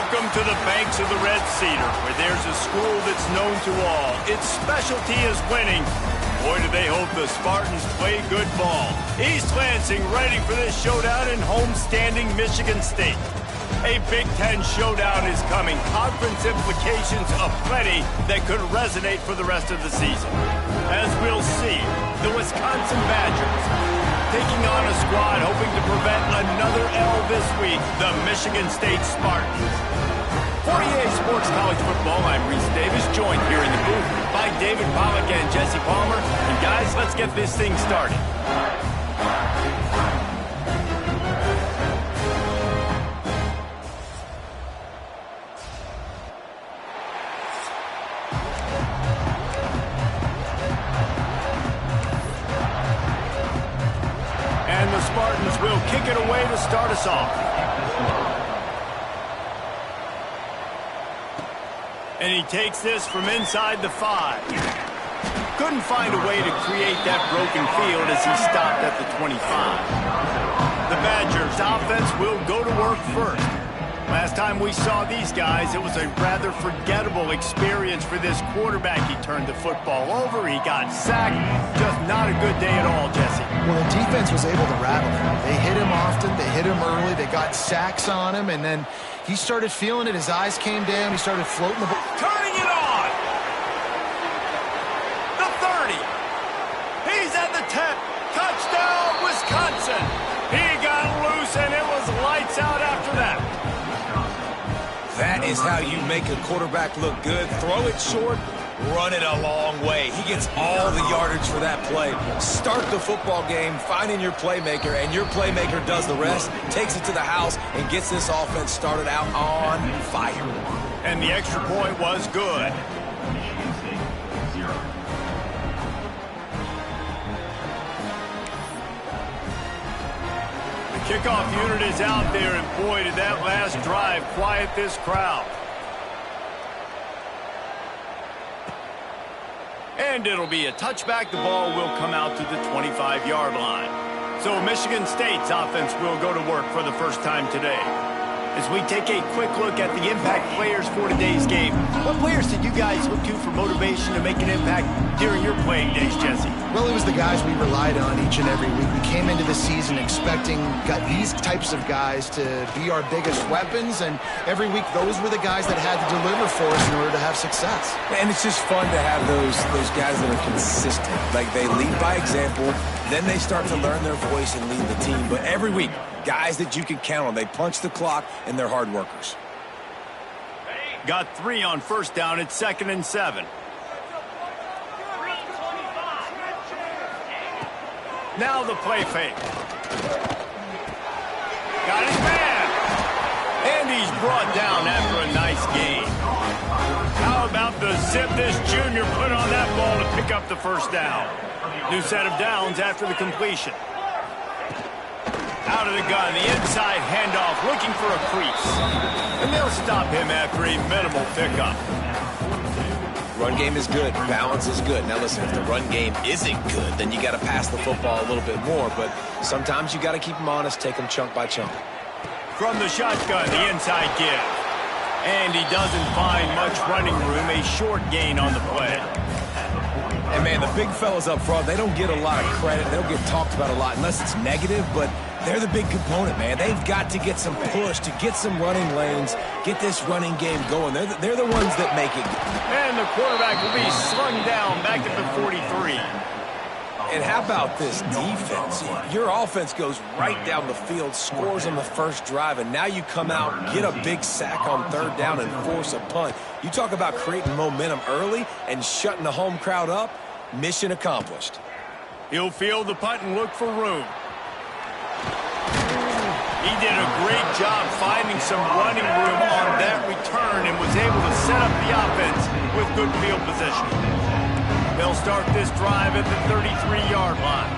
Welcome to the banks of the Red Cedar, where there's a school that's known to all. Its specialty is winning. Boy, do they hope the Spartans play good ball. East Lansing ready for this showdown in home-standing Michigan State. A Big Ten showdown is coming. Conference implications aplenty that could resonate for the rest of the season. As we'll see, the Wisconsin Badgers taking on a squad hoping to prevent another L this week, the Michigan State Spartans. For EA Sports College Football, I'm Reese Davis, joined here in the booth by David Pollack and Jesse Palmer. And guys, let's get this thing started. And the Spartans will kick it away to start us off. And he takes this from inside the 5. Couldn't find a way to create that broken field as he stopped at the 25. The Badgers' offense will go to work first. Last time we saw these guys, it was a rather forgettable experience for this quarterback. He turned the football over, he got sacked. Just not a good day at all, Jesse. Well, the defense was able to rattle him. They hit him often, they hit him early, they got sacks on him, and then he started feeling it. His eyes came down, he started floating the ball. Turning it on! The 30! He's at the 10! Touchdown, Wisconsin! He got loose, and it was lights out after that. That is how you make a quarterback look good. Throw it short, run it a long way. He gets all the yardage for that play. Start the football game, finding your playmaker, and your playmaker does the rest, takes it to the house, and gets this offense started out on fire. And the extra point was good. Kickoff unit is out there, and boy, did that last drive quiet this crowd. And it'll be a touchback. The ball will come out to the 25-yard line. So Michigan State's offense will go to work for the first time today. As we take a quick look at the impact players for today's game, what players did you guys look to for motivation to make an impact during your playing days, Jesse? Well, it was the guys we relied on each and every week. We came into the season expecting these types of guys to be our biggest weapons, and every week those were the guys that had to deliver for us in order to have success. And it's just fun to have those guys that are consistent. Like, they lead by example, then they start to learn their voice and lead the team. But every week, guys that you can count on. They punch the clock, and they're hard workers. Got 3 on first down. It's 2nd and 7. Now the play fake. Got his man. And he's brought down after a nice gain. How about the zip this junior put on that ball to pick up the first down? New set of downs after the completion. Out of the gun, the inside handoff, looking for a crease. And they'll stop him after a minimal pickup. Run game is good. Balance is good. Now listen, if the run game isn't good, then you got to pass the football a little bit more. But sometimes you got to keep them honest, take them chunk by chunk. From the shotgun, the inside give. And he doesn't find much running room, a short gain on the play. And, man, the big fellas up front, they don't get a lot of credit. They don't get talked about a lot unless it's negative, but they're the big component, man. They've got to get some push, to get some running lanes, get this running game going. They're the ones that make it. And the quarterback will be slung down back at the 43. And how about this defense? Your offense goes right down the field, scores on the first drive, and now you come out, get a big sack on 3rd down, and force a punt. You talk about creating momentum early and shutting the home crowd up. Mission accomplished. He'll field the punt and look for room. He did a great job finding some running room on that return and was able to set up the offense with good field position. They'll start this drive at the 33-yard line.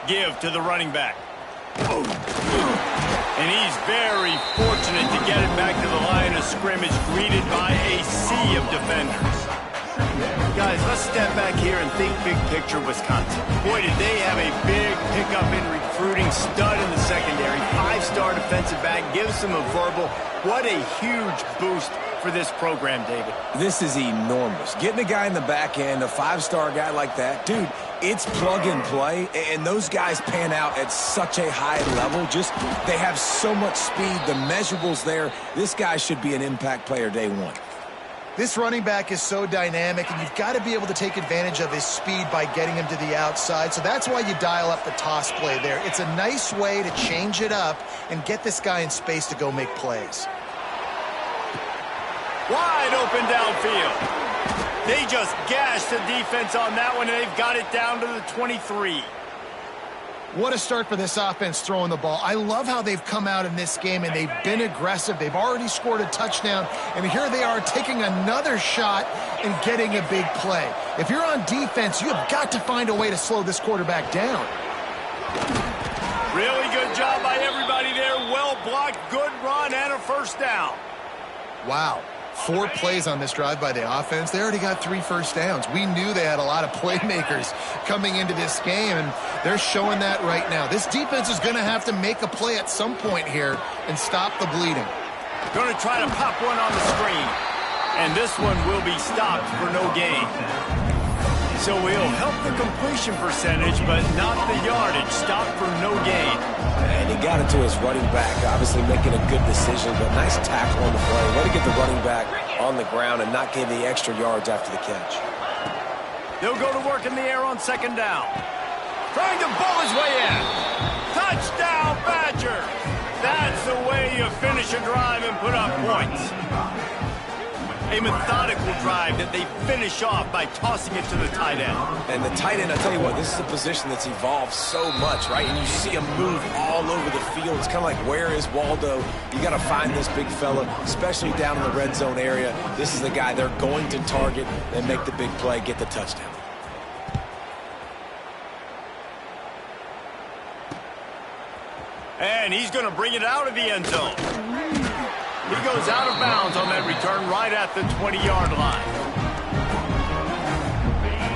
Give to the running back. And he's very fortunate to get it back to the line of scrimmage, greeted by a sea of defenders. Guys, let's step back here and think big picture Wisconsin. Boy, did they have a big pickup in recruiting, stud in the secondary, 5-star defensive back, gives them a verbal. What a huge boost for this program, David. This is enormous. Getting a guy in the back end, a 5-star guy like that, dude, it's plug and play, and those guys pan out at such a high level. Just, they have so much speed, the measurables there. This guy should be an impact player day one. This running back is so dynamic, and you've got to be able to take advantage of his speed by getting him to the outside. So that's why you dial up the toss play there. It's a nice way to change it up and get this guy in space to go make plays. Wide open downfield. They just gashed the defense on that one, and they've got it down to the 23. What a start for this offense throwing the ball. I love how they've come out in this game, and they've been aggressive. They've already scored a touchdown, and here they are taking another shot and getting a big play. If you're on defense, you have got to find a way to slow this quarterback down. Really good job by everybody there. Well blocked, good run, and a first down. Wow. 4 plays on this drive by the offense. They already got 3 first downs. We knew they had a lot of playmakers coming into this game, and they're showing that right now. This defense is going to have to make a play at some point here and stop the bleeding. Going to try to pop one on the screen, and this one will be stopped for no gain. So we'll help the completion percentage, but not the yardage. Stopped for no gain. And he got it to his running back, obviously making a good decision, but nice tackle on the play. Way to get the running back on the ground and not give the extra yards after the catch. They'll go to work in the air on second down. Trying to bowl his way in. Touchdown, Badger. That's the way you finish a drive and put up points. A methodical drive that they finish off by tossing it to the tight end. And the tight end, I'll tell you what, this is a position that's evolved so much, right? And you see him move all over the field. It's kind of like, where is Waldo? You got to find this big fella, especially down in the red zone area. This is the guy they're going to target and make the big play, get the touchdown. And he's going to bring it out of the end zone. He goes out of bounds on that return right at the 20-yard line.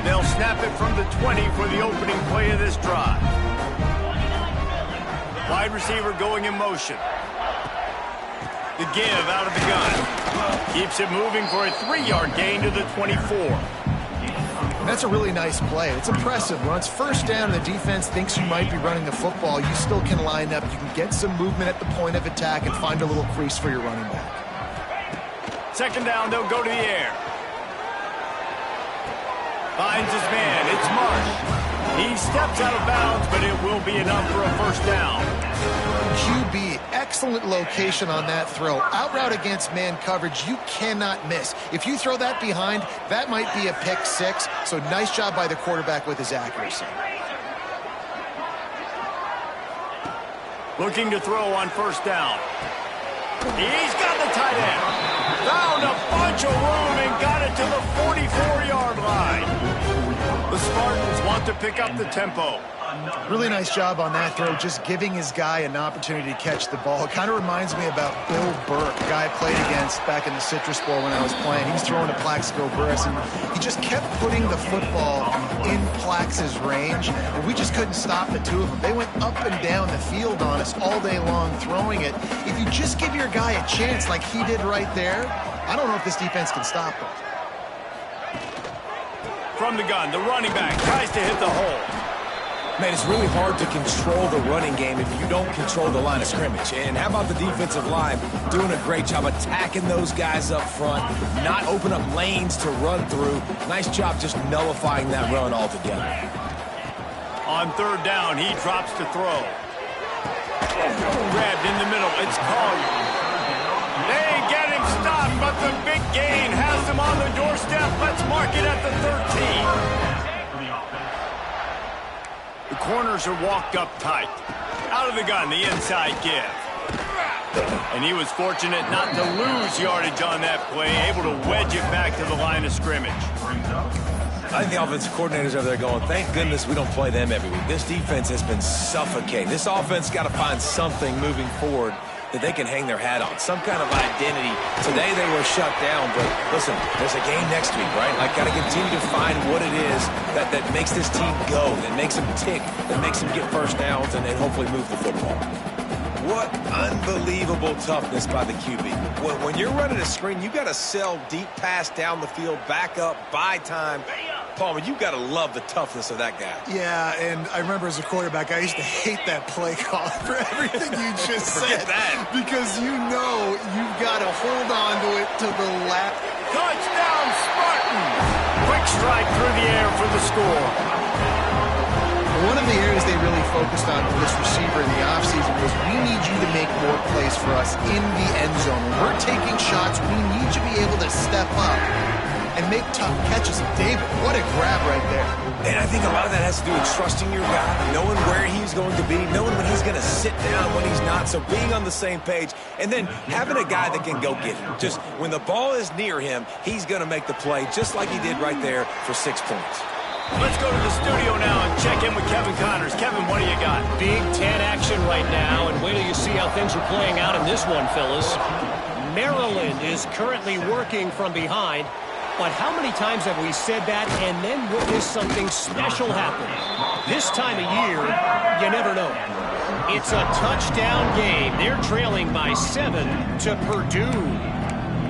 They'll snap it from the 20 for the opening play of this drive. Wide receiver going in motion. The give out of the gun. Keeps it moving for a 3-yard gain to the 24. And that's a really nice play. It's impressive. When it's first down and the defense thinks you might be running the football, you still can line up. You can get some movement at the point of attack and find a little crease for your running back. Second down, they'll go to the air. Finds his man. It's Marsh. He steps out of bounds, but it will be enough for a first down. QB, excellent location on that throw. Out route against man coverage, you cannot miss. If you throw that behind, that might be a pick 6. So nice job by the quarterback with his accuracy. Looking to throw on first down. He's got the tight end. Found a bunch of room and got it to the 44-yard line. The Spartans want to pick up the tempo. Really nice job on that throw, just giving his guy an opportunity to catch the ball. It kind of reminds me about Bill Burke, a guy I played against back in the Citrus Bowl when I was playing. He was throwing to Plaxico Burress, and he just kept putting the football in Plax's range, and we just couldn't stop the two of them. They went up and down the field on us all day long throwing it. If you just give your guy a chance like he did right there, I don't know if this defense can stop them. From the gun, the running back tries to hit the hole. Man, it's really hard to control the running game if you don't control the line of scrimmage. And how about the defensive line doing a great job attacking those guys up front, not open up lanes to run through. Nice job just nullifying that run altogether. On third down, he drops to throw. Grabbed in the middle. It's Collier. They get him stopped, but the big gain has him on the doorstep. Let's mark it at the 13. The corners are walked up tight. Out of the gun, the inside give. And he was fortunate not to lose yardage on that play, able to wedge it back to the line of scrimmage. I think the offensive coordinators over there going, thank goodness we don't play them every week. This defense has been suffocating. This offense got to find something moving forward that they can hang their hat on, some kind of identity. Today they were shut down, but listen, there's a game next week, right? Like, got to continue to find what it is that makes this team go, that makes them tick, that makes them get first downs, and hopefully move the football. What unbelievable toughness by the QB. When you're running a screen, you got to sell deep pass down the field, back up, buy time. Palmer, you got to love the toughness of that guy. Yeah, and I remember as a quarterback, I used to hate that play call for everything you just said. That. Because you know you've got to hold on to it to the left. Touchdown, Spartans! Quick strike through the air for the score. One of the areas they really focused on for this receiver in the offseason was we need you to make more plays for us in the end zone. When we're taking shots, we need you to be able to step up and make tough catches. David, what a grab right there. And I think a lot of that has to do with trusting your guy, knowing where he's going to be, knowing when he's going to sit down, when he's not. So being on the same page, and then having a guy that can go get it. Just when the ball is near him, he's going to make the play just like he did right there for 6 points. Let's go to the studio now and check in with Kevin Connors. Kevin, what do you got? Big Ten action right now, and wait till you see how things are playing out in this one, fellas. Maryland is currently working from behind, but how many times have we said that and then witnessed something special happen? This time of year, you never know. It's a touchdown game. They're trailing by 7 to Purdue.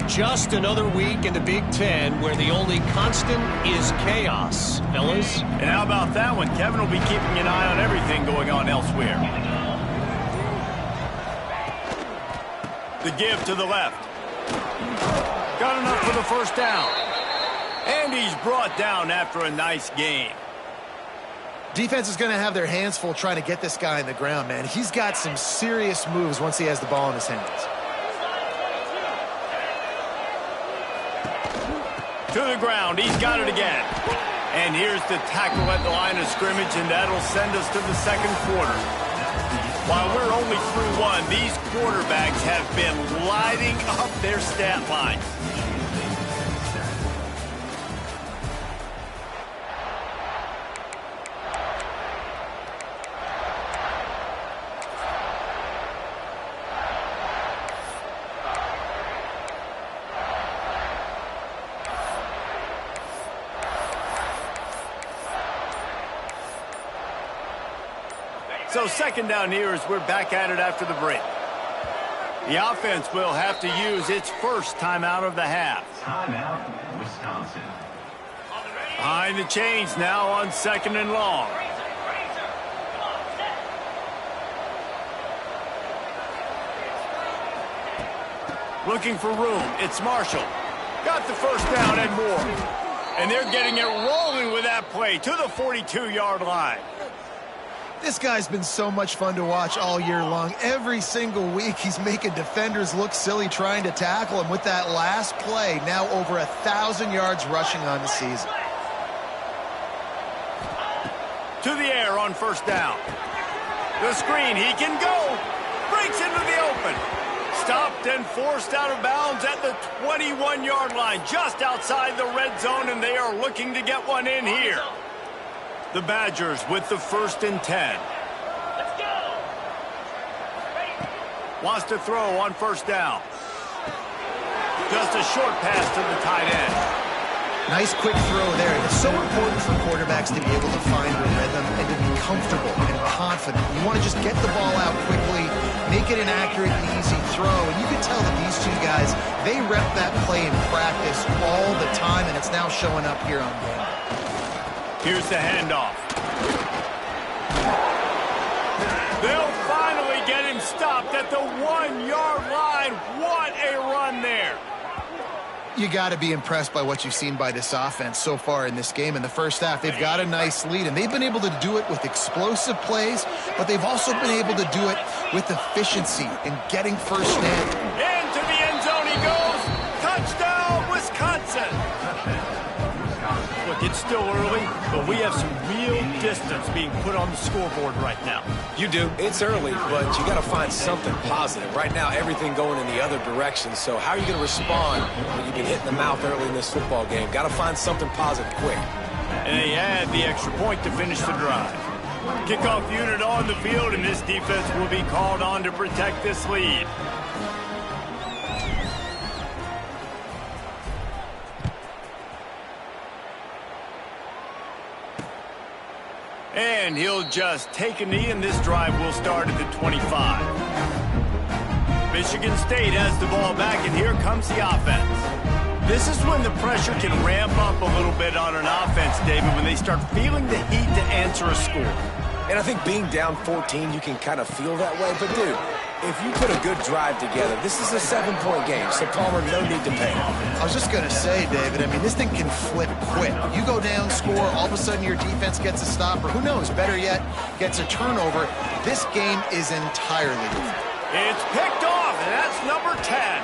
Just another week in the Big Ten where the only constant is chaos, fellas. And how about that one? Kevin will be keeping an eye on everything going on elsewhere. The give to the left. Got enough for the first down. And he's brought down after a nice game. Defense is going to have their hands full trying to get this guy on the ground, man. He's got some serious moves once he has the ball in his hands. To the ground, he's got it again. And here's the tackle at the line of scrimmage, and that'll send us to the second quarter. While we're only through one, these quarterbacks have been lighting up their stat line. So second down here as we're back at it after the break. The offense will have to use its first timeout of the half. Timeout, Wisconsin. Behind the chains now on 2nd and long. Looking for room. It's Marshall. Got the first down and more. And they're getting it rolling with that play to the 42-yard line. This guy's been so much fun to watch all year long. Every single week, he's making defenders look silly trying to tackle him with that last play. Now over 1,000 yards rushing on the season. To the air on first down. The screen, he can go. Breaks into the open. Stopped and forced out of bounds at the 21-yard line, just outside the red zone, and they are looking to get one in here. The Badgers with the 1st and 10. Let's go. Wants to throw on first down. Just a short pass to the tight end. Nice quick throw there. It's so important for quarterbacks to be able to find a rhythm and to be comfortable and confident. You want to just get the ball out quickly, make it an accurate and easy throw. And you can tell that these two guys, they rep that play in practice all the time, and it's now showing up here on game. Here's the handoff. They'll finally get him stopped at the 1-yard line. What a run there. You got to be impressed by what you've seen by this offense so far in this game. In the first half, they've got a nice lead, and they've been able to do it with explosive plays, but they've also been able to do it with efficiency and getting first down. Into the end zone he goes. Touchdown, Wisconsin. Look, it's still early, but we have some real distance being put on the scoreboard right now. You do. It's early, but you got to find something positive. Right now, everything going in the other direction. So how are you going to respond when you've been hit in the mouth early in this football game? Got to find something positive quick. And they add the extra point to finish the drive. Kickoff unit on the field, and this defense will be called on to protect this lead. And he'll just take a knee, and this drive will start at the 25. Michigan State has the ball back, and here comes the offense. This is when the pressure can ramp up a little bit on an offense, David, when they start feeling the heat to answer a score. And I think being down 14, you can kind of feel that way. But, dude, if you put a good drive together, this is a 7-point game. So, Palmer, no need to panic. I was just going to say, David, I mean, this thing can flip quick. You go down, score, all of a sudden your defense gets a stop, or who knows, better yet, gets a turnover. This game is entirely different. It's picked off, and that's number 10.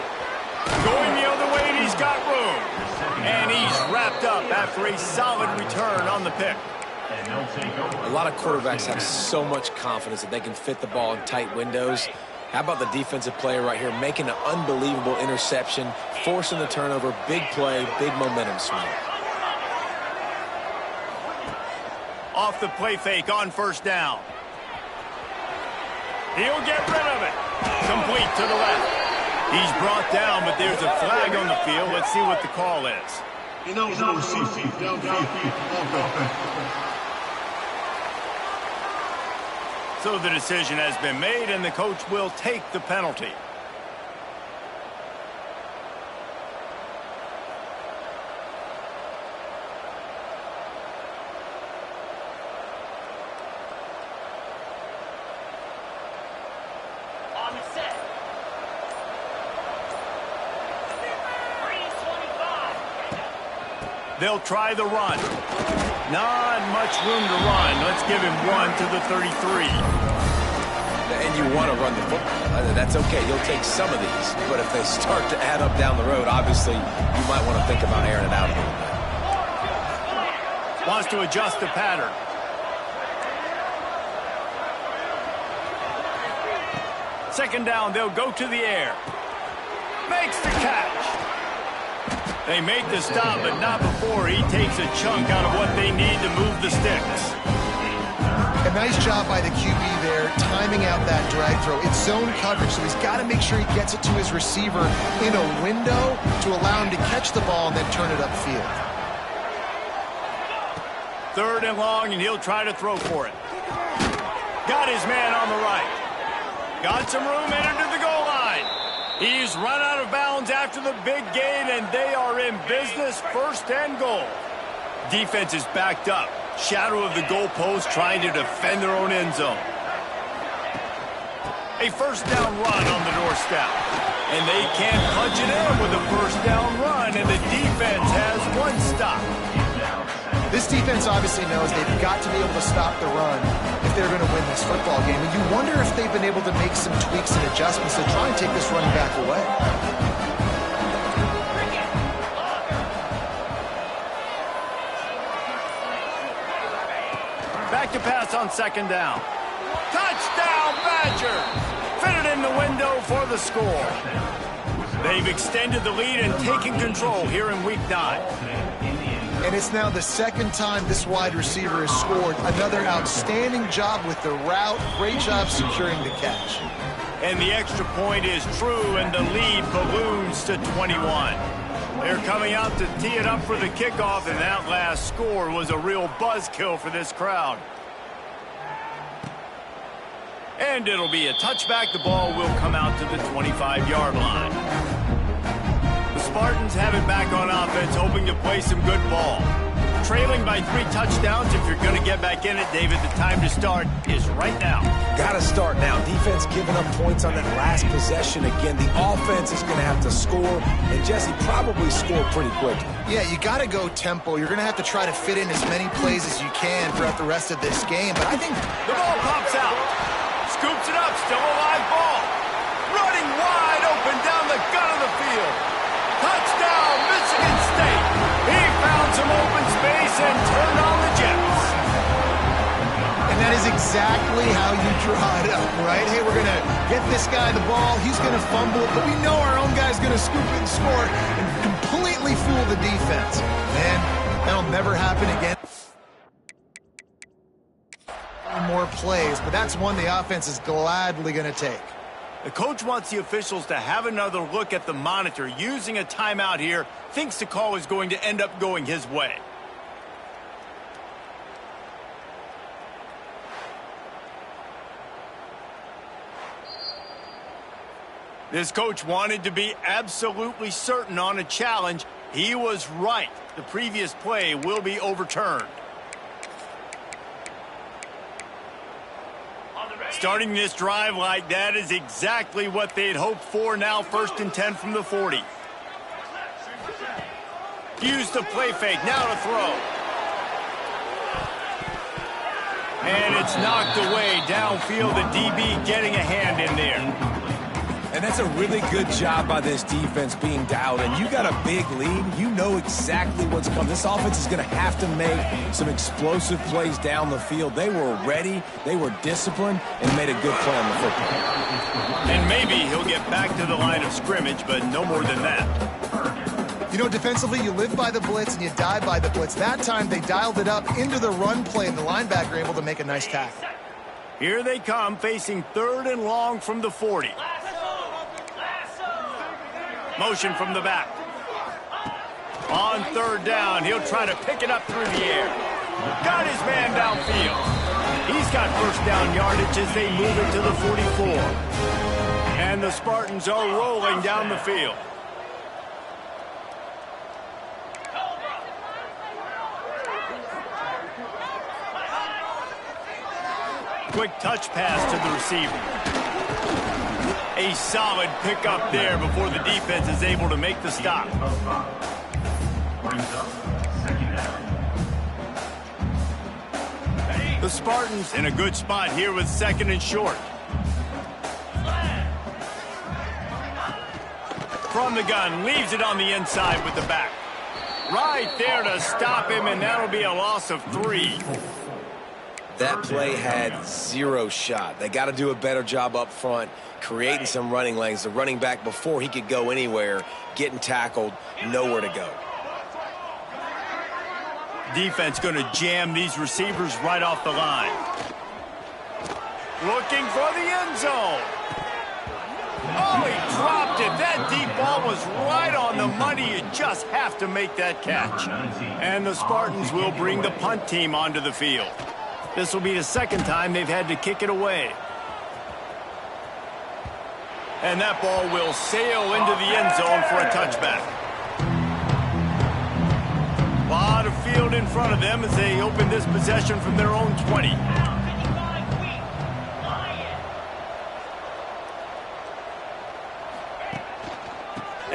Going the other way, and he's got room. And he's wrapped up after a solid return on the pick. A lot of quarterbacks have so much confidence that they can fit the ball in tight windows. How about the defensive player right here making an unbelievable interception, forcing the turnover, big play, big momentum swing. Off the play fake on first down. He'll get rid of it. Complete to the left. He's brought down, but there's a flag on the field. Let's see what the call is. So the decision has been made, and the coach will take the penalty. On the set. 3:25. They'll try the run. Not much room to run. Let's give him one to the 33. And you want to run the football. That's okay. You'll take some of these. But if they start to add up down the road, obviously, you might want to think about airing it out a little bit. Wants to adjust the pattern. Second down, they'll go to the air. Makes the catch. They make the stop, but not before he takes a chunk out of what they need to move the sticks. A nice job by the QB there, timing out that drag throw. It's zone coverage, so he's got to make sure he gets it to his receiver in a window to allow him to catch the ball and then turn it upfield. Third and long, and he'll try to throw for it. Got his man on the right. Got some room, entered to the goal line. He's run out of bounds after the big gain, and they are in business, first and goal. Defense is backed up. Shadow of the goalpost, trying to defend their own end zone. A first down run on the doorstep. And they can't punch it in with a first down run, and the defense has one stop. This defense obviously knows they've got to be able to stop the run if they're going to win this football game. And you wonder if they've been able to make some tweaks and adjustments to try and take this running back away. Back to pass on second down. Touchdown, Badgers! Fitted in the window for the score. They've extended the lead and taken control here in Week 9. And it's now the second time this wide receiver has scored. Another outstanding job with the route. Great job securing the catch. And the extra point is true, and the lead balloons to 21. They're coming out to tee it up for the kickoff, and that last score was a real buzzkill for this crowd. And it'll be a touchback. The ball will come out to the 25-yard line. The Spartans have it back on offense, hoping to play some good ball. Trailing by 3 touchdowns. If you're going to get back in it, David, the time to start is right now. Got to start now. Defense giving up points on that last possession. Again, the offense is going to have to score, and Jesse probably score pretty quickly. Yeah, you got to go tempo. You're going to have to try to fit in as many plays as you can throughout the rest of this game. But I think the ball pops out. Scoops it up. Still a live ball. Running wide open down the gut of the field. Touchdown, Michigan State. He found some open space and turned on the Jets. And that is exactly how you draw it up, right? Hey, we're going to get this guy the ball. He's going to fumble it, but we know our own guy's going to scoop it and score and completely fool the defense. Man, that'll never happen again. more plays, but that's one the offense is gladly going to take. The coach wants the officials to have another look at the monitor. Using a timeout here, thinks the call is going to end up going his way. This coach wanted to be absolutely certain on a challenge. He was right. The previous play will be overturned. Starting this drive like that is exactly what they'd hoped for. Now 1st and 10 from the 40. Use the play fake. Now to throw. And it's knocked away downfield. The DB getting a hand in there. And that's a really good job by this defense being dialed in. You got a big lead. You know exactly what's coming. This offense is going to have to make some explosive plays down the field. They were ready, they were disciplined, and made a good play on the football. And maybe he'll get back to the line of scrimmage, but no more than that. You know, defensively, you live by the blitz and you die by the blitz. That time, they dialed it up into the run play, and the linebacker able to make a nice tackle. Here they come, facing 3rd and long from the 40. Motion from the back. On 3rd down, he'll try to pick it up through the air. Got his man downfield. He's got 1st down yardage as they move it to the 44. And the Spartans are rolling down the field. Quick touch pass to the receiver. A solid pickup there before the defense is able to make the stop. The Spartans in a good spot here with 2nd and short. From the gun, leaves it on the inside with the back. Right there to stop him, and that'll be a loss of 3. That play had 0 shot. They got to do a better job up front, creating some running lanes. The running back, before he could go anywhere, getting tackled, nowhere to go. Defense going to jam these receivers right off the line. Looking for the end zone. Oh, he dropped it. That deep ball was right on the money. You just have to make that catch. And the Spartans will bring the punt team onto the field. This will be the 2nd time they've had to kick it away. And that ball will sail into the end zone for a touchback. A lot of field in front of them as they open this possession from their own 20.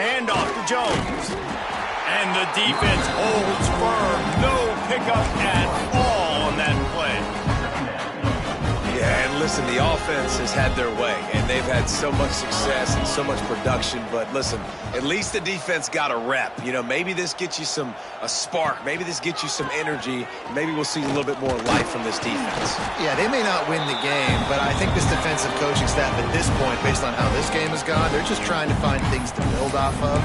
And off to Jones. And the defense holds firm. No pickup at all on that play. Yeah, and listen, the offense has had their way, and they've had so much success and so much production. But listen, at least the defense got a rep. You know, maybe this gets you a spark. Maybe this gets you some energy. Maybe we'll see a little bit more life from this defense. Yeah, they may not win the game, but I think this defensive coaching staff at this point, based on how this game has gone, they're just trying to find things to build off of.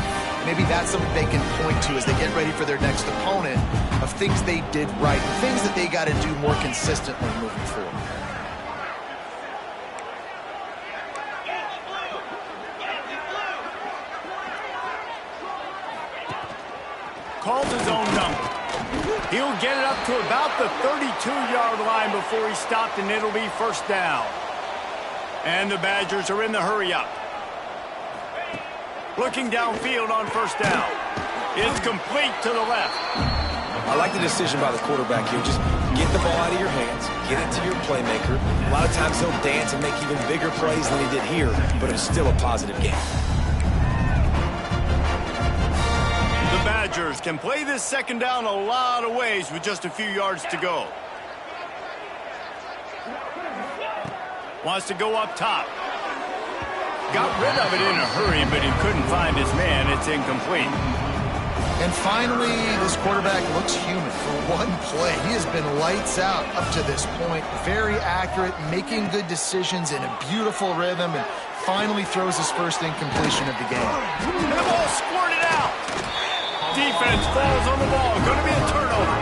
Maybe that's something they can point to as they get ready for their next opponent, of things they did right, and things that they got to do more consistently moving forward. Calls his own number. He'll get it up to about the 32-yard line before he stopped, and it'll be 1st down. And the Badgers are in the hurry up. Looking downfield on 1st down. It's complete to the left. I like the decision by the quarterback here. Just get the ball out of your hands, get it to your playmaker. A lot of times he'll dance and make even bigger plays than he did here, but it's still a positive game. The Badgers can play this 2nd down a lot of ways with just a few yards to go. Wants to go up top. Got rid of it in a hurry, but he couldn't find his man. It's incomplete. And finally, this quarterback looks human for one play. He has been lights out up to this point. Very accurate, making good decisions in a beautiful rhythm, and finally throws his first incompletion of the game. And the ball squirted out. Defense falls on the ball. Going to be a turnover.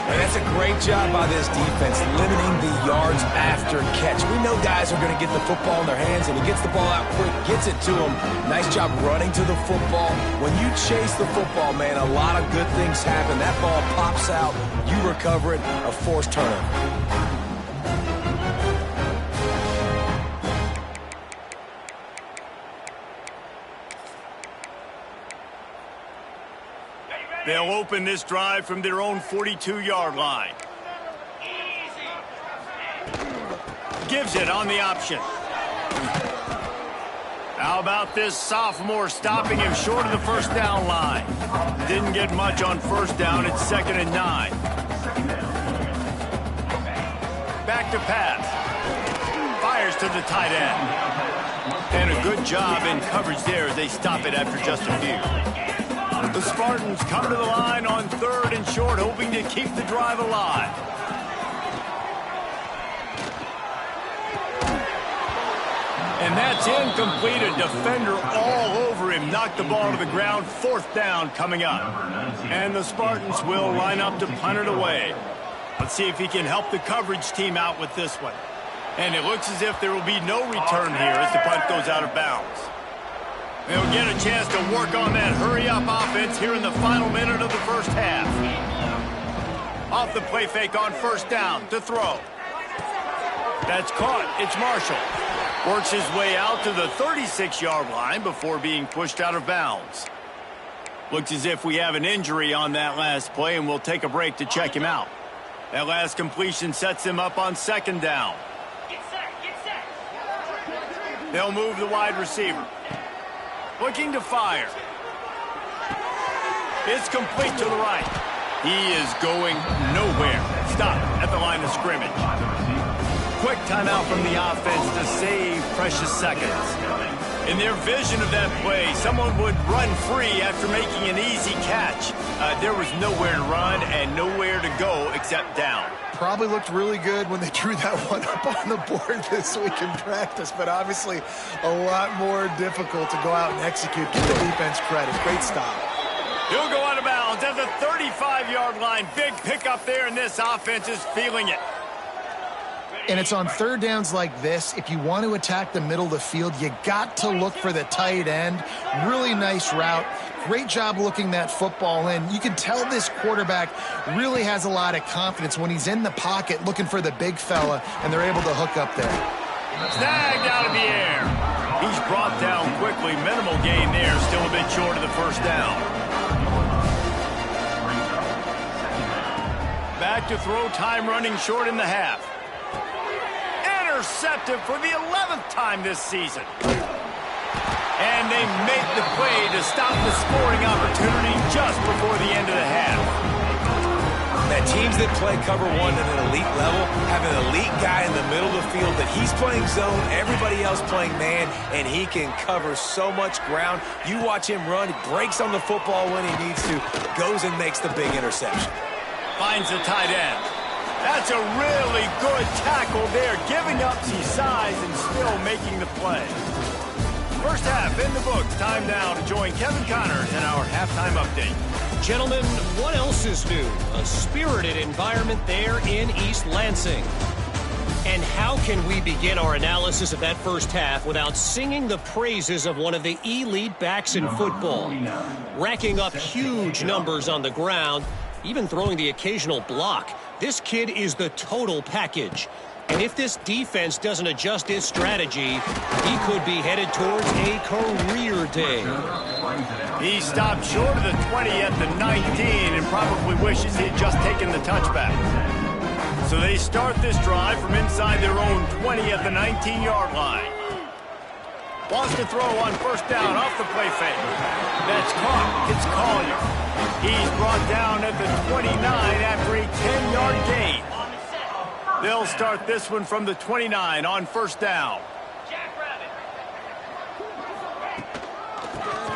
And that's a great job by this defense, limiting the yards after catch. We know guys are going to get the football in their hands, and he gets the ball out quick, gets it to him. Nice job running to the football. When you chase the football, man, a lot of good things happen. That ball pops out, you recover it, a forced turnover. They'll open this drive from their own 42-yard line. Gives it on the option. How about this sophomore stopping him short of the first down line? Didn't get much on first down. It's 2nd and 9. Back to pass. Fires to the tight end. And a good job in coverage there as they stop it after just a few. The Spartans come to the line on 3rd and short, hoping to keep the drive alive. And that's incomplete. A defender all over him. Knocked the ball to the ground. 4th down coming up. And the Spartans will line up to punt it away. Let's see if he can help the coverage team out with this one. And it looks as if there will be no return here as the punt goes out of bounds. They'll get a chance to work on that hurry-up offense here in the final minute of the first half. Off the play fake on first down to throw. That's caught. It's Marshall. Works his way out to the 36-yard line before being pushed out of bounds. Looks as if we have an injury on that last play, and we'll take a break to check him out. That last completion sets him up on 2nd down. They'll move the wide receiver. Looking to fire. It's complete to the right. He is going nowhere. Stop at the line of scrimmage. Quick timeout from the offense to save precious seconds. In their vision of that play, someone would run free after making an easy catch. There was nowhere to run and nowhere to go except down. Probably looked really good when they drew that one up on the board this week in practice, but obviously a lot more difficult to go out and execute. Give the defense credit. Great stop. He'll go out of bounds at the 35-yard line. Big pickup there, and this offense is feeling it. And it's on 3rd downs like this. If you want to attack the middle of the field, you got to look for the tight end. Really nice route. Great job looking that football in. You can tell this quarterback really has a lot of confidence when he's in the pocket looking for the big fella, and they're able to hook up there. Snagged out of the air. He's brought down quickly. Minimal gain there. Still a bit short of the first down. Back to throw. Time running short in the half. Intercepted for the 11th time this season. And they make the play to stop the scoring opportunity just before the end of the half. That teams that play cover one at an elite level have an elite guy in the middle of the field that he's playing zone, everybody else playing man, and he can cover so much ground. You watch him run, he breaks on the football when he needs to, goes and makes the big interception. Finds the tight end. That's a really good tackle there, giving up some size and still making the play. First half in the books. Time now to join Kevin Connors in our halftime update. Gentlemen, what else is new? A spirited environment there in East Lansing. And how can we begin our analysis of that first half without singing the praises of one of the elite backs in football? Racking up huge numbers on the ground, even throwing the occasional block. This kid is the total package. And if this defense doesn't adjust its strategy, he could be headed towards a career day. He stopped short of the 20 at the 19 and probably wishes he had just taken the touchback. So they start this drive from inside their own 20 at the 19-yard line. Wants to throw on first down off the play fake. That's caught. It's Collier. He's brought down at the 29 after a 10-yard gain. They'll start this one from the 29 on first down.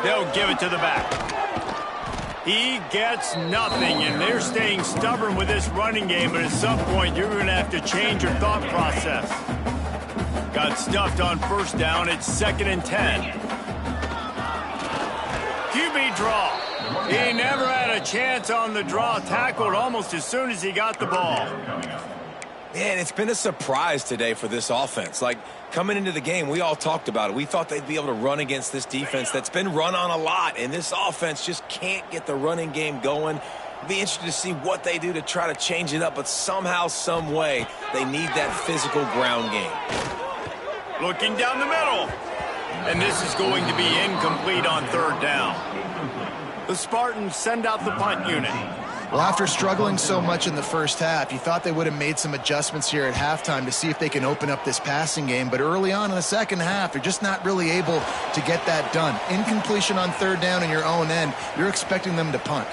They'll give it to the back. He gets nothing, and they're staying stubborn with this running game, but at some point you're going to have to change your thought process. Got stuffed on first down. It's 2nd and 10. QB draw. He never had a chance on the draw, tackled almost as soon as he got the ball. Man, it's been a surprise today for this offense. Like, coming into the game, we all talked about it. We thought they'd be able to run against this defense that's been run on a lot, and this offense just can't get the running game going. It'll be interesting to see what they do to try to change it up, but somehow, some way, they need that physical ground game. Looking down the middle. And this is going to be incomplete on third down. The Spartans send out the punt unit. Well, after struggling so much in the first half, you thought they would have made some adjustments here at halftime to see if they can open up this passing game. But early on in the second half, they're just not really able to get that done. Incompletion on third down in your own end, you're expecting them to punt.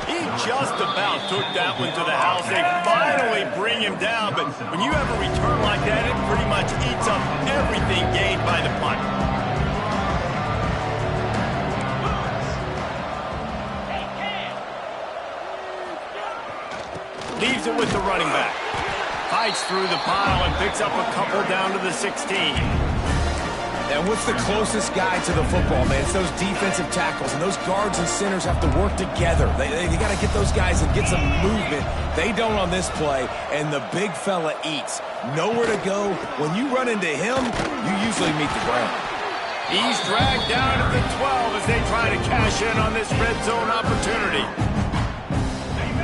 He just about took that one to the house. They finally bring him down. But when you have a return like that, it pretty much eats up everything gained by the punt. Leaves it with the running back. Fights through the pile and picks up a couple down to the 16. And what's the closest guy to the football, man? It's those defensive tackles, and those guards and centers have to work together. They got to get those guys and get some movement. They don't on this play, and the big fella eats. Nowhere to go. When you run into him, you usually meet the ground. He's dragged down to the 12 as they try to cash in on this red zone opportunity.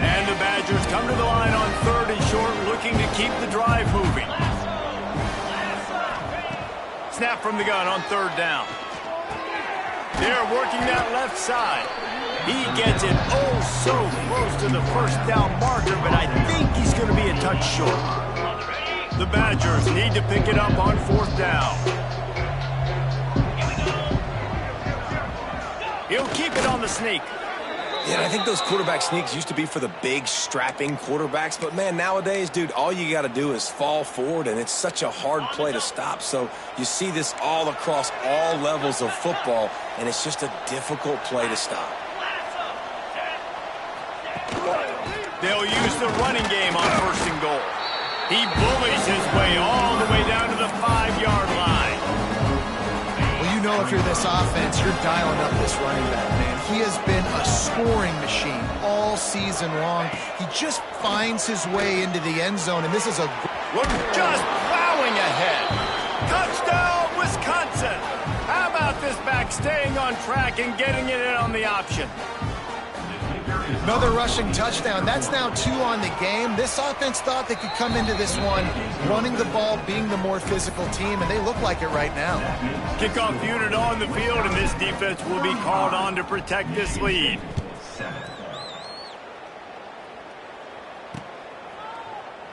And the Badgers come to the line on third and short, looking to keep the drive moving. Snap from the gun on third down. They're working that left side. He gets it oh so close to the first down marker, but I think he's going to be a touch short. The Badgers need to pick it up on fourth down. He'll keep it on the sneak. Yeah, I think those quarterback sneaks used to be for the big, strapping quarterbacks. But, man, nowadays, dude, all you got to do is fall forward, and it's such a hard play to stop. So you see this all across all levels of football, and it's just a difficult play to stop. They'll use the running game on first and goal. He bullies his way all the way down to the 5-yard line. Well, you know if you're this offense, you're dialing up this running back, man. He has been a scoring machine all season long. He just finds his way into the end zone, and this is a... Look, just plowing ahead. Touchdown, Wisconsin. How about this back staying on track and getting it in on the option? Another rushing touchdown. That's now 2 on the game. This offense thought they could come into this one running the ball, being the more physical team, and they look like it right now. Kickoff unit on the field, and this defense will be called on to protect this lead.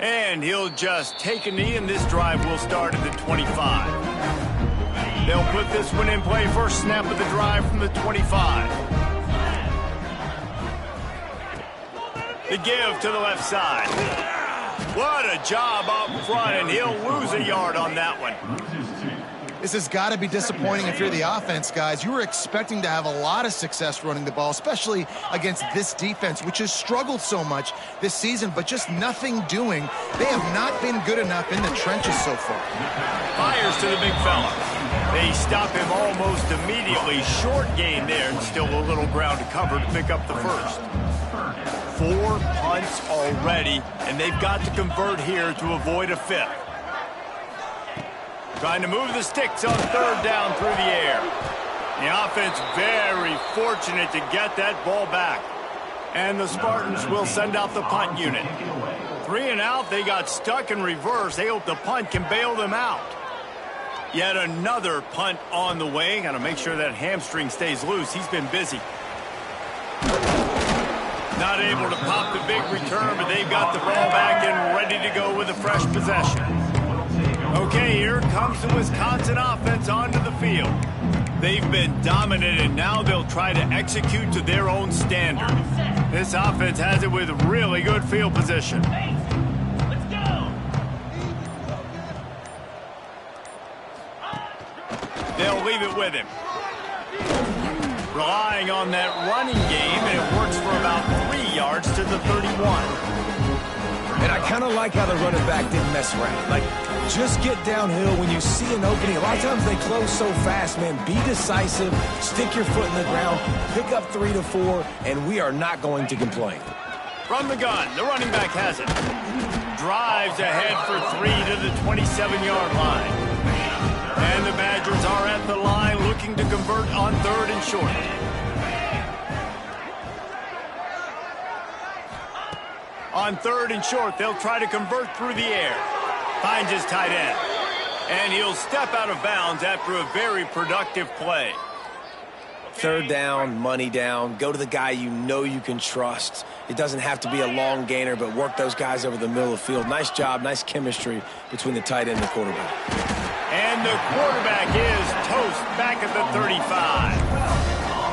And he'll just take a knee, and this drive will start at the 25. They'll put this one in play. First snap of the drive from the 25. The give to the left side. What a job up front, and he'll lose a yard on that one. This has got to be disappointing if you're the offense, guys. You were expecting to have a lot of success running the ball, especially against this defense, which has struggled so much this season, but just nothing doing. They have not been good enough in the trenches so far. Fires to the big fella. They stop him almost immediately. Short gain there, and still a little ground to cover to pick up the first. 4 punts already, and they've got to convert here to avoid a 5th. Trying to move the sticks on third down through the air. The offense very fortunate to get that ball back. And the Spartans will send out the punt unit. 3 and out, they got stuck in reverse. They hope the punt can bail them out. Yet another punt on the way. Got to make sure that hamstring stays loose. He's been busy. Not able to pop the big return, but they've got the ball back and ready to go with a fresh possession. Okay, here comes the Wisconsin offense onto the field. They've been dominant, and now they'll try to execute to their own standard. This offense has it with really good field position. Let's go. They'll leave it with him. Relying on that running game, and it works for about 3 yards to the 31. And I kind of like how the running back didn't mess around. Like, Just get downhill when you see an opening. A lot of times they close so fast, man. Be decisive, stick your foot in the ground, pick up 3 to 4, and we are not going to complain. From the gun, the running back has it. Drives ahead for 3 to the 27-yard line. And the Badgers are at the line looking to convert on 3rd and short. On 3rd and short, they'll try to convert through the air. Finds his tight end. And he'll step out of bounds after a very productive play. 3rd down, money down. Go to the guy you know you can trust. It doesn't have to be a long gainer, but work those guys over the middle of the field. Nice job, nice chemistry between the tight end and the quarterback. And the quarterback is toast back at the 35.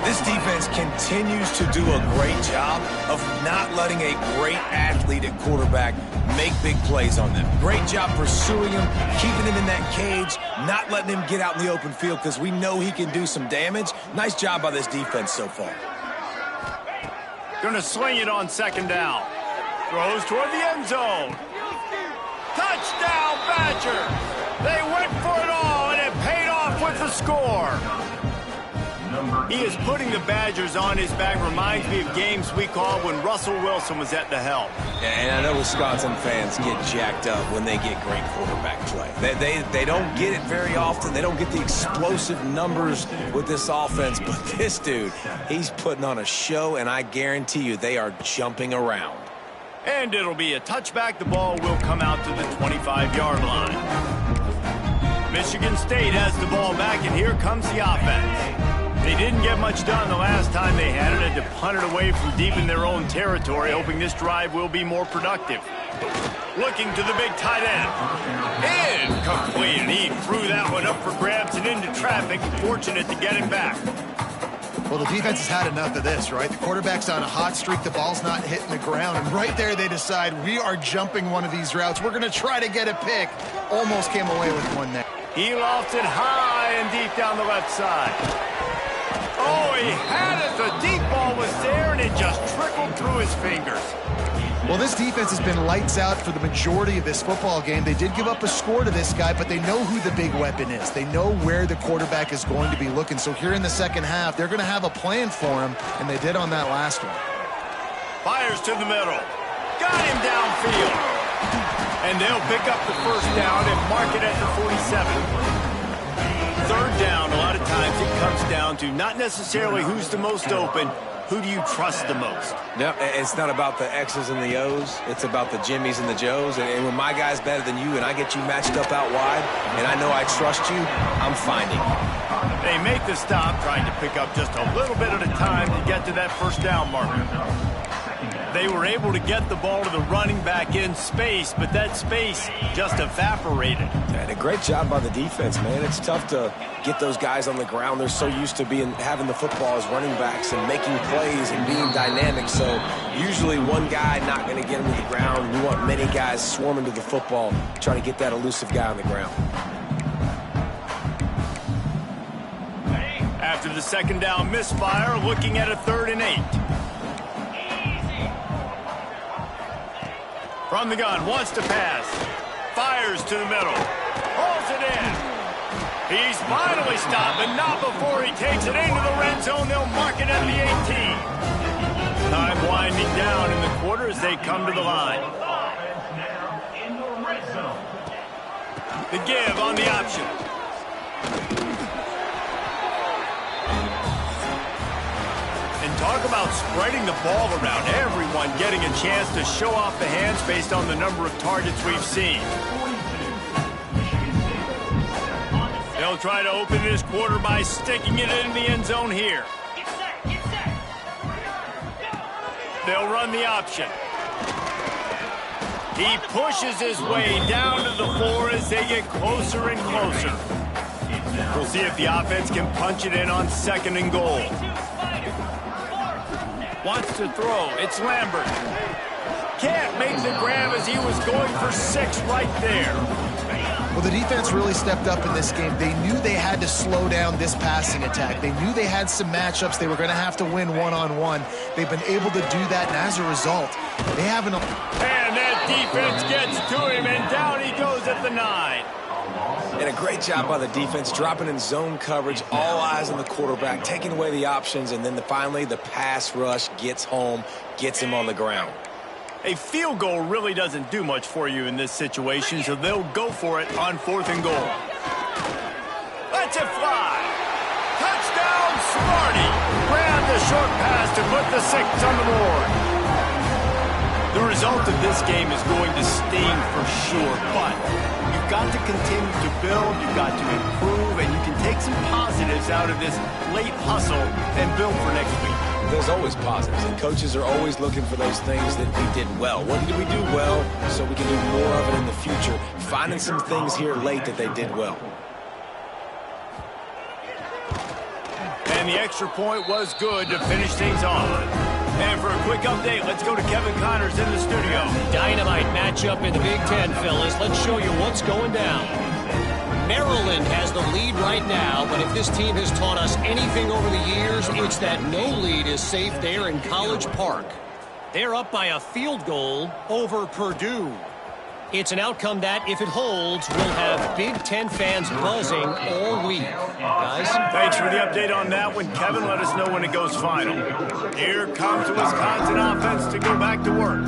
This defense continues to do a great job of not letting a great athlete at quarterback make big plays on them. Great job pursuing him, keeping him in that cage, not letting him get out in the open field because we know he can do some damage. Nice job by this defense so far. Gonna sling it on 2nd down. Throws toward the end zone. Touchdown, Badger! They went for it all, and it paid off with the score. He is putting the Badgers on his back. Reminds me of games we called when Russell Wilson was at the helm. And I know Wisconsin fans get jacked up when they get great quarterback play. They don't get it very often. They don't get the explosive numbers with this offense. But this dude, he's putting on a show, and I guarantee you they are jumping around. And it'll be a touchback. The ball will come out to the 25-yard line. Michigan State has the ball back, and here comes the offense. They didn't get much done the last time they had it. Had to punt it away from deep in their own territory, hoping this drive will be more productive. Looking to the big tight end. Incomplete, and he threw that one up for grabs and into traffic. Fortunate to get him back. Well, the defense has had enough of this, right? The quarterback's on a hot streak. The ball's not hitting the ground. And right there they decide, we are jumping one of these routes. We're going to try to get a pick. Almost came away with one there. He lofts it high and deep down the left side. Oh, he had it. The deep ball was there, and it just trickled through his fingers. Well, this defense has been lights out for the majority of this football game. They did give up a score to this guy, but they know who the big weapon is. They know where the quarterback is going to be looking. So here in the second half, they're going to have a plan for him, and they did on that last one. Fires to the middle. Got him downfield. And they'll pick up the 1st down and mark it at the 47. 3rd down, a lot of times it comes down to not necessarily who's the most open, who do you trust the most? Yep, it's not about the X's and the O's. It's about the Jimmies and the Joes. And when my guy's better than you and I get you matched up out wide and I know I trust you, I'm finding you. They make the stop, trying to pick up just a little bit at a time to get to that 1st down marker. They were able to get the ball to the running back in space, but that space just evaporated. And a great job by the defense, man. It's tough to get those guys on the ground. They're so used to having the football as running backs and making plays and being dynamic. So usually one guy not going to get him to the ground. You want many guys swarming to the football, trying to get that elusive guy on the ground. After the 2nd down misfire, looking at a 3rd and 8. From the gun, wants to pass. Fires to the middle. Pulls it in. He's finally stopped, but not before he takes it into the red zone. They'll mark it at the 18. Time winding down in the quarter as they come to the line. The give on the option. Talk about spreading the ball around. Everyone getting a chance to show off the hands based on the number of targets we've seen. They'll try to open this quarter by sticking it in the end zone here. They'll run the option. He pushes his way down to the 4 as they get closer and closer. We'll see if the offense can punch it in on 2nd and goal. Wants to throw. It's Lambert. Can't make the grab as he was going for 6 right there. Well, the defense really stepped up in this game. They knew they had to slow down this passing attack. They knew they had some matchups they were going to have to win one-on-one. They've been able to do that, and as a result, they haven't... And that defense gets to him, and down he goes at the 9. And a great job by the defense, dropping in zone coverage, all eyes on the quarterback, taking away the options, and then finally the pass rush gets home, gets him on the ground. A field goal really doesn't do much for you in this situation, so they'll go for it on 4th and goal. Let's it fly. Touchdown, Smarty. Ran the short pass to put the 6 on the board. The result of this game is going to sting for sure, but you've got to continue to build, you've got to improve, and you can take some positives out of this late hustle and build for next week. There's always positives, and coaches are always looking for those things that we did well. What did we do well so we can do more of it in the future? Finding some things here late that they did well. And the extra point was good to finish things off. And for a quick update, let's go to Kevin Connors in the studio. Dynamite matchup in the Big Ten, fellas. Let's show you what's going down. Maryland has the lead right now, but if this team has taught us anything over the years, it's that no lead is safe there in College Park. They're up by a field goal over Purdue. It's an outcome that, if it holds, will have Big Ten fans buzzing all week. Guys? Thanks for the update on that one, Kevin. Let us know when it goes final. Here comes the Wisconsin offense to go back to work.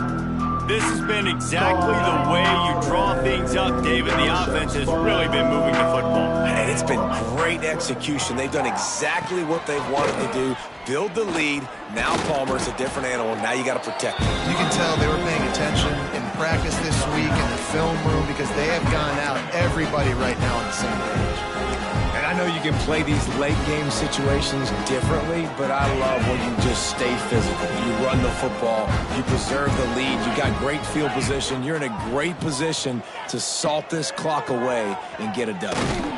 This has been exactly the way you draw things up, David. The offense has really been moving the football. And it's been great execution. They've done exactly what they've wanted to do. Build the lead. Now Palmer's a different animal. Now you got to protect him. You can tell they were paying attention in practice this week in the film room because they have gone out, everybody right now on the same page. And I know you can play these late game situations differently, but I love when you just stay physical. You run the football, you preserve the lead, you got great field position, you're in a great position to salt this clock away and get a W.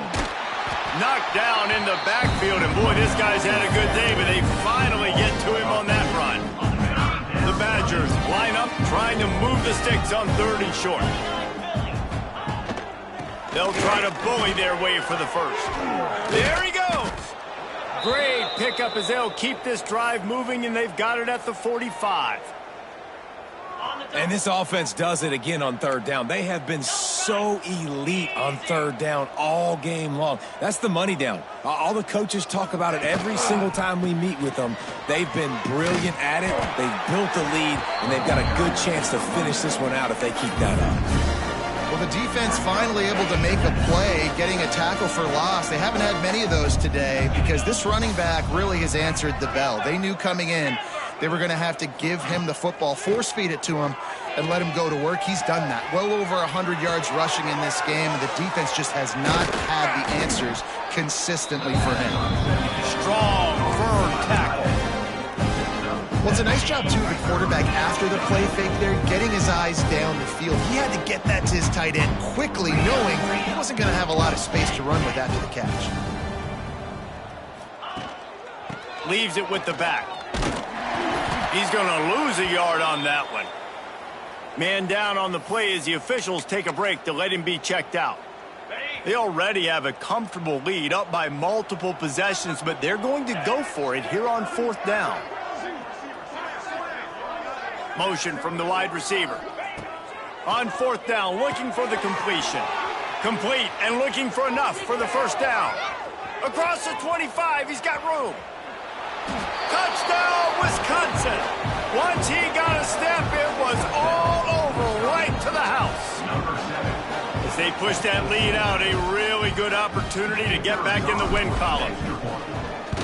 Knocked down in the backfield, and boy, this guy's had a good day, but they finally get to him on that run. The Badgers line up, trying to move the sticks on 3rd and short. They'll try to bully their way for the first. There he goes. Great pickup as they'll keep this drive moving, and they've got it at the 45. And this offense does it again on 3rd down. They have been so elite on 3rd down all game long. That's the money down. All the coaches talk about it every single time we meet with them. They've been brilliant at it. They've built the lead, and they've got a good chance to finish this one out if they keep that up. Well, the defense finally able to make a play, getting a tackle for loss. They haven't had many of those today because this running back really has answered the bell. They knew coming in they were going to have to give him the football, force-feed it to him, and let him go to work. He's done that. Well over 100 yards rushing in this game, and the defense just has not had the answers consistently for him. Strong, firm tackle. Well, it's a nice job, too, the quarterback after the play fake there, getting his eyes down the field. He had to get that to his tight end quickly, knowing he wasn't going to have a lot of space to run with after the catch. Leaves it with the back. He's going to lose a yard on that one. Man down on the play as the officials take a break to let him be checked out. They already have a comfortable lead, up by multiple possessions, but they're going to go for it here on 4th down. Motion from the wide receiver. On 4th down, looking for the completion. Complete and looking for enough for the first down. Across the 25, he's got room. Touchdown, Wisconsin. Once he got a step, it was all over, right to the house. As they push that lead out, a really good opportunity to get back in the win column.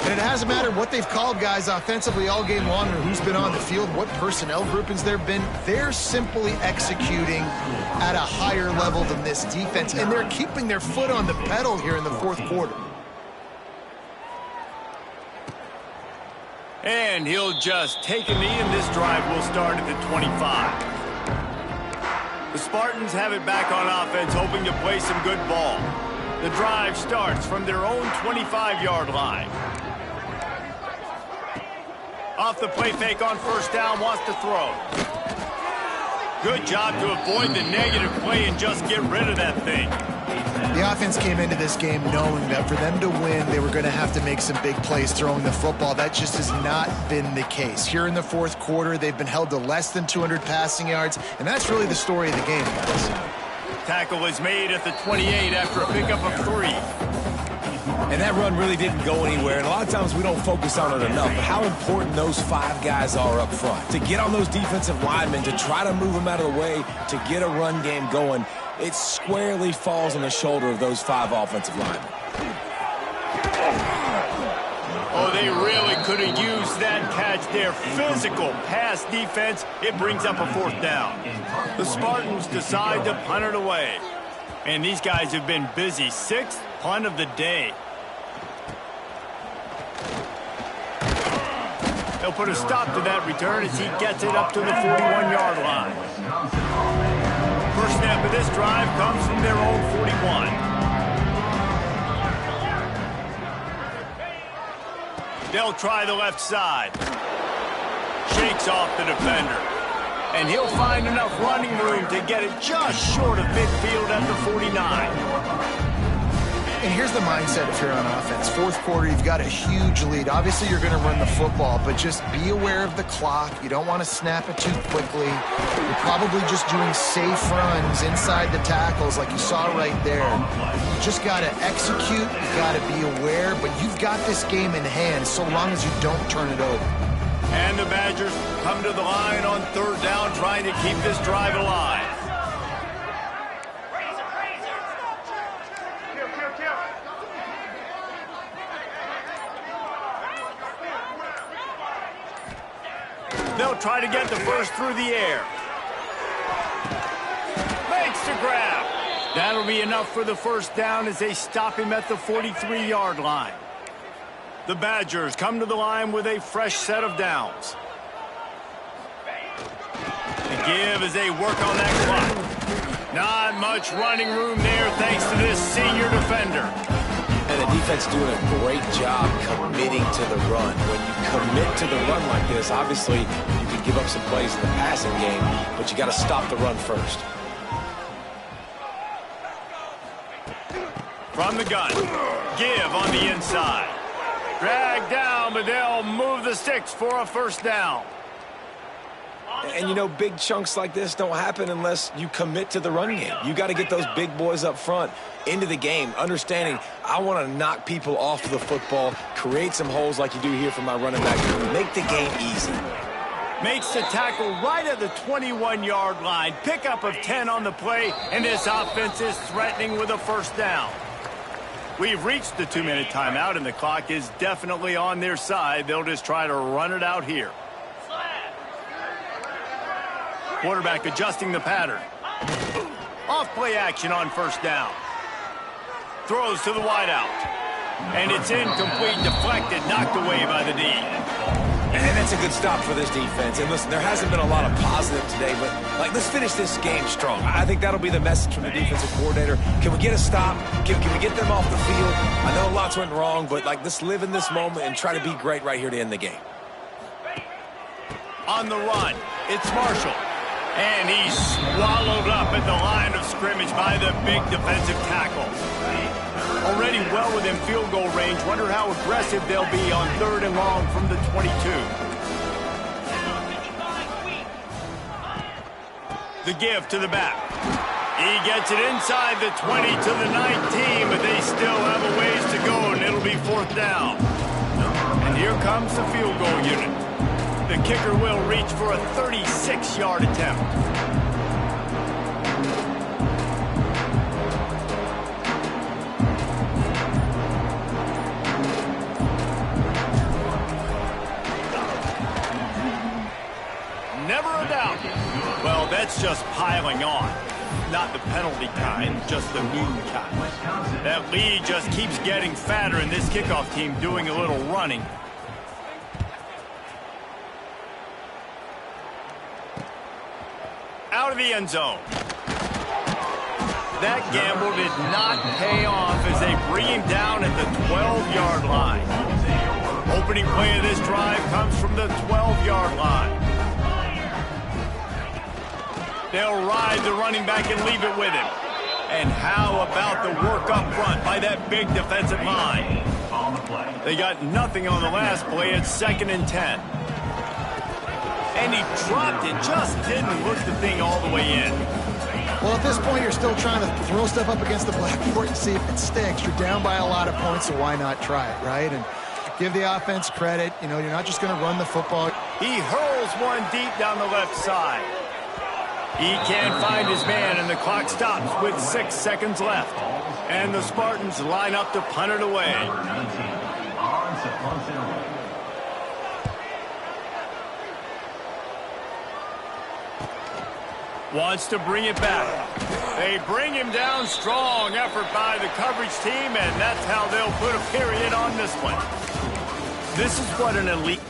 And it hasn't mattered what they've called guys offensively all game long or who's been on the field, what personnel groupings there have been. They're simply executing at a higher level than this defense, and they're keeping their foot on the pedal here in the 4th quarter. And he'll just take a knee, and this drive will start at the 25. The Spartans have it back on offense, hoping to play some good ball. The drive starts from their own 25-yard line. Off the play fake on 1st down, wants to throw. Good job to avoid the negative play and just get rid of that thing. The offense came into this game knowing that for them to win, they were going to have to make some big plays throwing the football. That just has not been the case. Here in the fourth quarter, they've been held to less than 200 passing yards, and that's really the story of the game, guys. Tackle is made at the 28 after a pickup of 3. And that run really didn't go anywhere, and a lot of times we don't focus on it enough, but how important those 5 guys are up front. To get on those defensive linemen, to try to move them out of the way, to get a run game going, it squarely falls on the shoulder of those 5 offensive linemen. Oh, they really could have used that catch there. Physical pass defense. It brings up a 4th down. The Spartans decide to punt it away. And these guys have been busy. 6th punt of the day. They'll put a stop to that return as he gets it up to the 41-yard line. First snap of this drive comes from their own 41. They'll try the left side. Shakes off the defender. And he'll find enough running room to get it just short of midfield at the 49. And here's the mindset if you're on offense. Fourth quarter, you've got a huge lead. Obviously, you're going to run the football, but just be aware of the clock. You don't want to snap it too quickly. You're probably just doing safe runs inside the tackles like you saw right there. You just got to execute. You got to be aware, but you've got this game in hand so long as you don't turn it over. And the Badgers come to the line on 3rd down, trying to keep this drive alive. They'll try to get the first through the air. Makes the grab. That'll be enough for the first down as they stop him at the 43-yard line. The Badgers come to the line with a fresh set of downs. The give as they work on that clock. Not much running room there thanks to this senior defender. And the defense doing a great job committing to the run. When you commit to the run like this, obviously you can give up some plays in the passing game, but you got to stop the run first. From the gun, give on the inside. Drag down, but they'll move the sticks for a first down. And, you know, big chunks like this don't happen unless you commit to the run game. You got to get those big boys up front into the game, understanding I want to knock people off of the football, create some holes like you do here for my running back, make the game easy. Makes the tackle right at the 21-yard line. Pickup of 10 on the play, and this offense is threatening with a first down. We've reached the 2-minute timeout, and the clock is definitely on their side. They'll just try to run it out here. Quarterback adjusting the pattern. Off play action on first down. Throws to the wideout. And it's incomplete, deflected, knocked away by the D. And that's a good stop for this defense. And listen, there hasn't been a lot of positive today, but let's finish this game strong. I think that'll be the message from the defensive coordinator. Can we get a stop? Can we get them off the field? I know lots went wrong, but let's live in this moment and try to be great right here to end the game. On the run, it's Marshall. And he's swallowed up at the line of scrimmage by the big defensive tackle. Already well within field goal range. Wonder how aggressive they'll be on 3rd and long from the 22. The give to the back. He gets it inside the 20 to the 19, but they still have a ways to go, and it'll be 4th down. And here comes the field goal unit. The kicker will reach for a 36-yard attempt. Never a doubt. Well, that's just piling on. Not the penalty kind, just the mean kind. That lead just keeps getting fatter, and this kickoff team doing a little running. Out of the end zone. That gamble did not pay off as they bring him down at the 12-yard line. Opening play of this drive comes from the 12-yard line. They'll ride the running back and leave it with him. And how about the work up front by that big defensive line? They got nothing on the last play. It's 2nd and 10. And he dropped it, just didn't hook the thing all the way in. Well, at this point, you're still trying to throw stuff up against the blackboard and see if it sticks. You're down by a lot of points, so why not try it, right? And give the offense credit. You know, you're not just going to run the football. He hurls one deep down the left side. He can't find his man, and the clock stops with 6 seconds left. And the Spartans line up to punt it away. Wants to bring it back. They bring him down. Strong effort by the coverage team, and that's how they'll put a period on this one. This is what an elite...